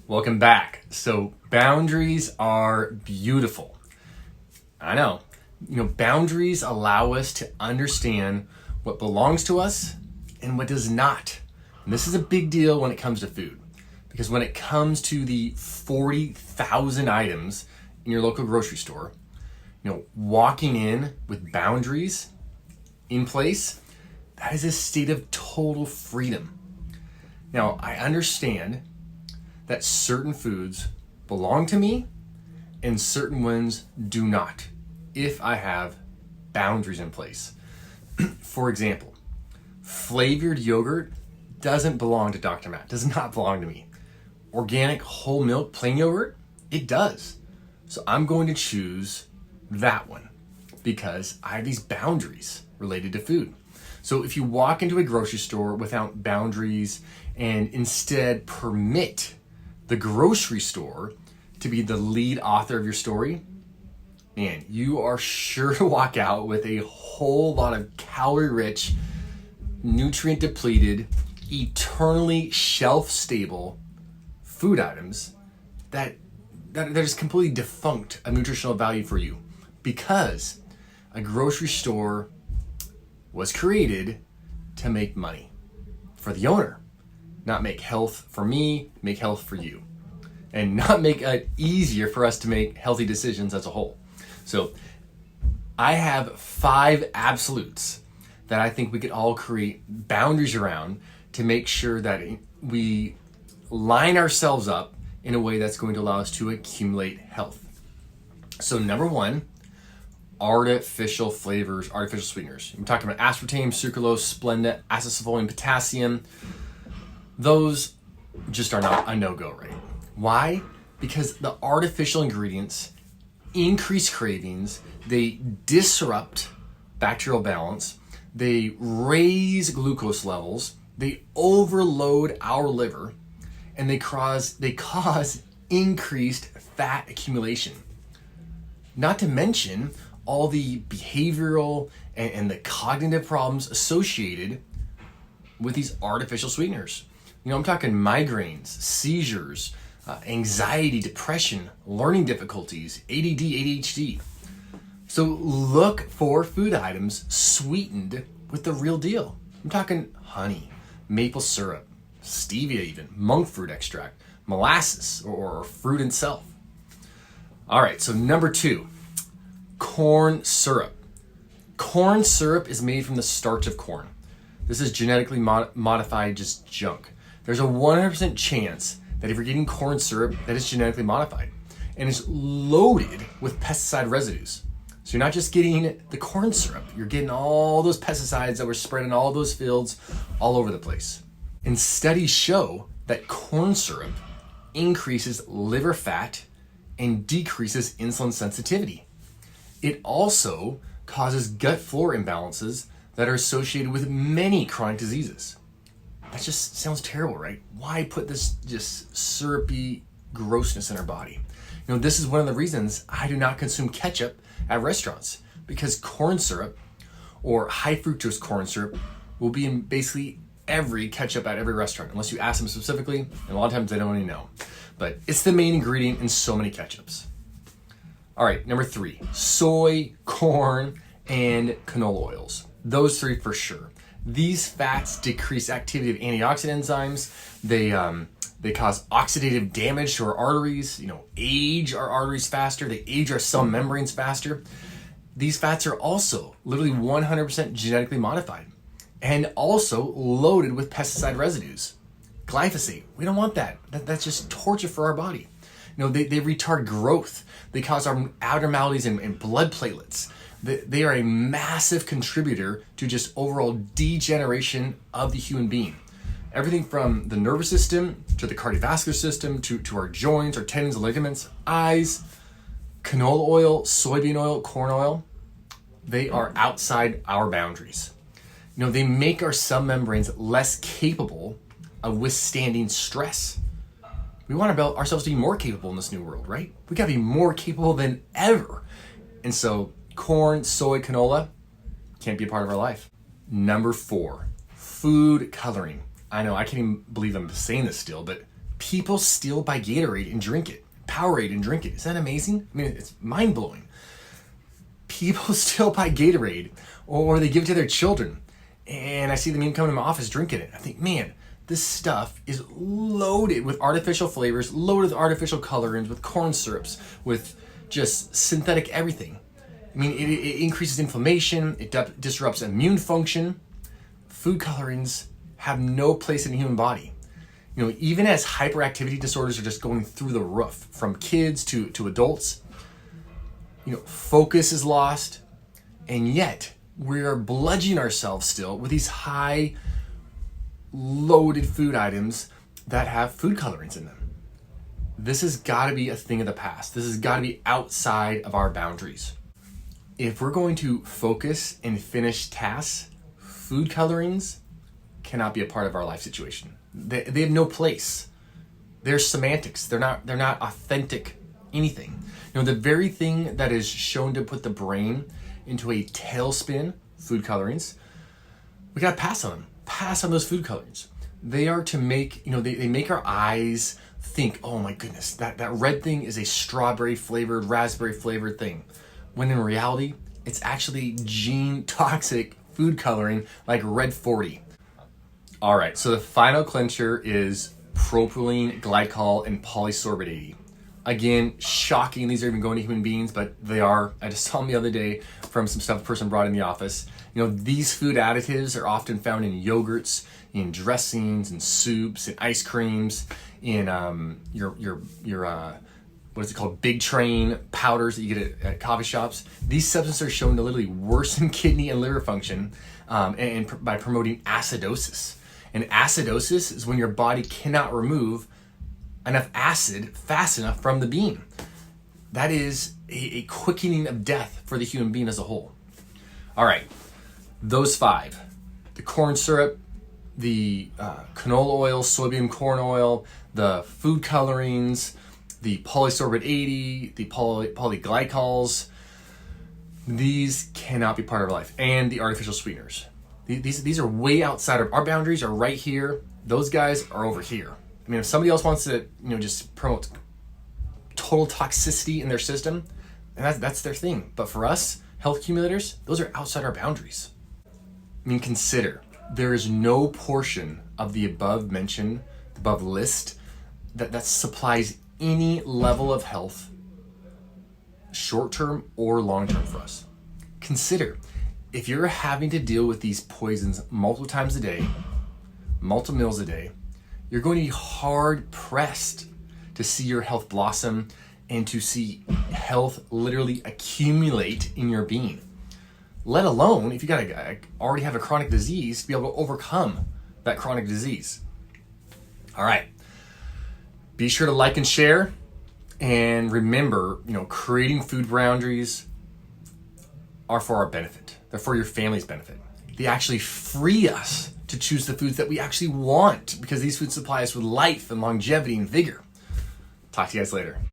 Welcome back. So boundaries are beautiful. I know. Boundaries allow us to understand what belongs to us and what does not. And this is a big deal when it comes to food, because when it comes to the 40,000 items in your local grocery store, walking in with boundaries in place, that is a state of total freedom. Now, I understand that certain foods belong to me and certain ones do not, if I have boundaries in place. For example, flavored yogurt doesn't belong to Dr. Matt, does not belong to me. Organic whole milk plain yogurt, it does. So I'm going to choose that one because I have these boundaries related to food. So if you walk into a grocery store without boundaries and instead permit the grocery store to be the lead author of your story, man, you are sure to walk out with a whole lot of calorie-rich, nutrient-depleted, eternally shelf-stable food items that are just completely defunct of nutritional value for you, because a grocery store was created to make money for the owner, not make health for me, make health for you, and not make it easier for us to make healthy decisions as a whole. So I have 5 absolutes that I think we could all create boundaries around to make sure that we line ourselves up in a way that's going to allow us to accumulate health. So number 1, artificial flavors, artificial sweeteners. I'm talking about aspartame, sucralose, Splenda, acesulfame, potassium. Those just are not a no-go, right? Why? Because the artificial ingredients increase cravings, they disrupt bacterial balance, they raise glucose levels, they overload our liver, and they cause increased fat accumulation. Not to mention all the behavioral and the cognitive problems associated with these artificial sweeteners. I'm talking migraines, seizures, anxiety, depression, learning difficulties, ADD, ADHD. So look for food items sweetened with the real deal. I'm talking honey, maple syrup, stevia even, monk fruit extract, molasses, or fruit itself. All right, so number 2, corn syrup. Corn syrup is made from the starch of corn. This is genetically modified just junk. There's a 100% chance that if you're getting corn syrup, that it's genetically modified. And it's loaded with pesticide residues. So you're not just getting the corn syrup, you're getting all those pesticides that were spread in all those fields all over the place. And studies show that corn syrup increases liver fat and decreases insulin sensitivity. It also causes gut flora imbalances that are associated with many chronic diseases. That just sounds terrible, right? Why put this just syrupy grossness in our body? This is one of the reasons I do not consume ketchup at restaurants, because corn syrup or high fructose corn syrup will be in basically every ketchup at every restaurant, unless you ask them specifically, and a lot of times they don't even know. But it's the main ingredient in so many ketchups. All right, number 3, soy, corn, and canola oils. Those 3 for sure. These fats decrease activity of antioxidant enzymes. They cause oxidative damage to our arteries, age our arteries faster, they age our cell membranes faster. These fats are also literally 100% genetically modified and also loaded with pesticide residues. Glyphosate, we don't want that. That's just torture for our body. They retard growth. They cause our abnormalities in blood platelets. They are a massive contributor to just overall degeneration of the human being. Everything from the nervous system to the cardiovascular system to our joints, our tendons, ligaments, eyes. Canola oil, soybean oil, corn oil, they are outside our boundaries. They make our cell membranes less capable of withstanding stress. We want ourselves to be more capable in this new world, right? We gotta be more capable than ever. And so corn, soy, canola can't be a part of our life. Number 4, food coloring. I know, I can't even believe I'm saying this still, but People still buy Gatorade and drink it, Powerade and drink it. Isn't that amazing? I mean, it's mind-blowing. People still buy Gatorade, or they give it to their children, and I see them even come to my office drinking it. I think, man, this stuff is loaded with artificial flavors, loaded with artificial colorants, with corn syrups, with just synthetic everything. I mean, it increases inflammation, it disrupts immune function. Food colorings have no place in the human body. You know, even as hyperactivity disorders are just going through the roof, from kids to adults, you know, focus is lost, and yet we are bludgeoning ourselves still with these high loaded food items that have food colorants in them. This has got to be a thing of the past. This has got to be outside of our boundaries. If we're going to focus and finish tasks, food colorings cannot be a part of our life situation. They have no place. They're semantics. They're not authentic anything. You know, the very thing that is shown to put the brain into a tailspin, food colorings, we got to pass on them. Pass on those food colorings. They are to make, you know, they make our eyes think, oh my goodness, that red thing is a strawberry flavored, raspberry flavored thing. When in reality, it's actually gene toxic food coloring like Red 40. All right, so the final clincher is propylene, glycol, and polysorbate 80. Again, shocking, these are even going to human beings, but they are. I just saw them the other day from some stuff a person brought in the office. You know, these food additives are often found in yogurts, in dressings, in soups, in ice creams, in your what is it called, Big Train powders that you get at coffee shops. These substances are shown to literally worsen kidney and liver function by promoting acidosis. And acidosis is when your body cannot remove enough acid fast enough from the bean. That is a quickening of death for the human being as a whole. All right, those 5, the corn syrup, the canola oil, soybean corn oil, the food colorings, the polysorbate 80, the polyglycols, these cannot be part of our life, and the artificial sweeteners. These are way outside of our boundaries, are right here. Those guys are over here. I mean, if somebody else wants to, you know, just promote total toxicity in their system, and that's their thing. But for us, health accumulators, those are outside our boundaries. I mean, consider, there is no portion of the above list, that supplies any level of health, short-term or long-term for us. Consider, if you're having to deal with these poisons multiple times a day, multiple meals a day, you're going to be hard pressed to see your health blossom and to see health literally accumulate in your being. Let alone if you already have a chronic disease, to be able to overcome that chronic disease. All right. Be sure to like and share, and remember, you know, creating food boundaries are for our benefit. They're for your family's benefit. They actually free us to choose the foods that we actually want, because these foods supply us with life and longevity and vigor. Talk to you guys later.